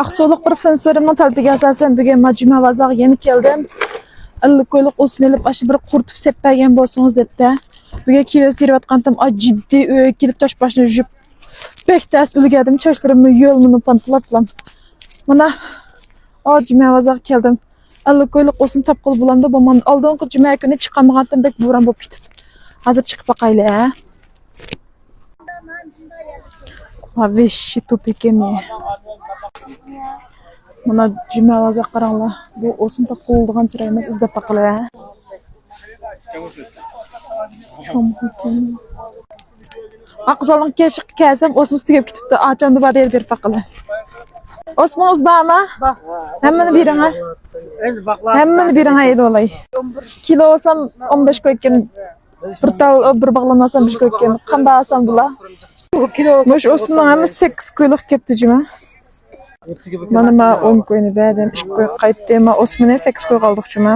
Aqso'liq bir fenserimning talbiga asosan bugun majmua vazog'iga yeni keldim. 50 ko'yliq o'smelib ashi bir qurtib seppagan bo'lsangiz debdi. Bugun kiyib seriyotgandim jiddiy o'y kelib toshboshni yuvib. Bektas ulgadim, chochlarimni yo'lmini pantlablam. Mana majmua vazog'iga keldim. 50 ko'yliq o'sm topqil bo'lamda bo'lmam. Oldingi juma kuni chiqamagandim, bek bo'ron bo'lib ketib. Hozir chiqib baqayli, ha. Ha, veshi tupikemi. Mana juma vaza qaranglar. Bu o'sim topqildigan chiroy emas, izlab baqinglar. Aqzolning keshiq kasam o'sim tugab ketibdi. Achonda badel berib baqinglar. Osmongiz bormi? Bor. Hammani bering ha. Hammani bering ha edi olay. Kilo olsam 15 qo'ygan. Bir tal bir bog'lamasam 5 qo'ygan. Qanday olsam bular? Mush o'simning hammasi 8 qo'yliq ketdi juma. Mana 10 qo'yni berdim, 2 qo'y qaytdim. O'smini 8 qo'y qoldik juma.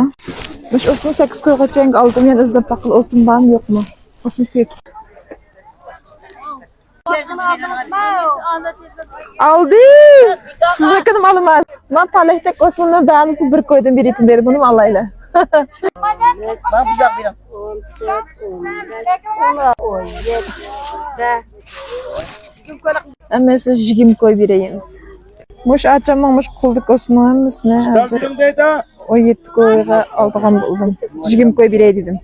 Mush o'smini 8 qo'ygacha oldim. Men izlab baqil o'sim bormi yo'qmi? O'sim istayap. Aldi. Siznikini olaman. Men palakdek o'sminning danisi bir qo'ydan beritim dedi. Buni olaylar. Ama siz 20 koy bereyimiz. Muş açamam, muş kulduk osmanımız ne hazır. O 7 koyga aldığım buldum. 20 koy berey dedim.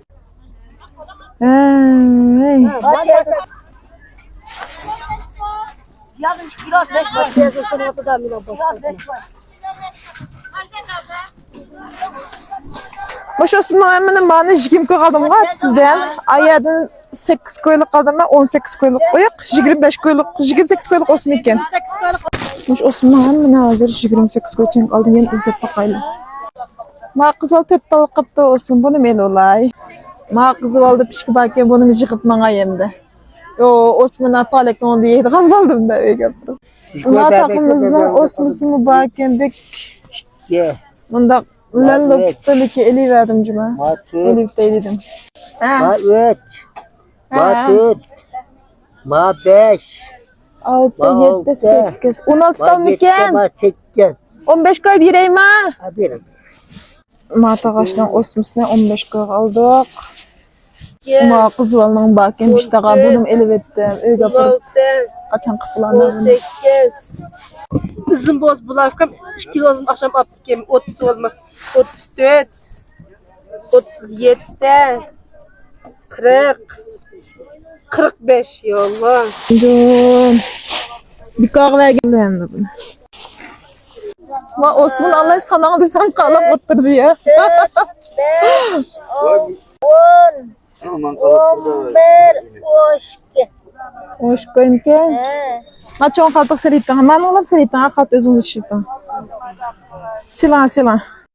Muş osmanımın bana 20 koy aldım var sizden. Ayadan 8 koyluq kaldım ben 18 koyluq koyak 25 koyluq 28 koyluq osum ekan. Muş osman men hazır 28 koyçan aldım men izlep baqaylı. Ma qizol 4 tal qapta osum bunu men olay. Ma qizolda pishki baken bunu yig'ib mangayemdi. Yo osmana palakdan deydigan boldim da uyga. Ular taqimizning osmusimi baken bek. Bunda lallo putaliki eliverdim juma. Elib dedim. Ma 3 Ma 4 Ma 5 6 7 8 16 tal miken? 15 koy bereyim ha? Berim. Ma tağaşdan osmusuna 15 koy aldık. Ma qızvalning baken bishtaga bunum elib etdim. Uyga borib qachon qıplandım. 18 Bizim boz bulavkam 2 kilo akşam aptım 30 olma 34 37 40 45 yollar. Dön. Bir kahve geldim bunu. Ma Osman Allah sana desem kalap oturdu ya. 5 10 11 Hoş koyayım ki. Ma çoğun kaltak seritten. Ma olam seritten. Kalk özünüz şirtten. Silan.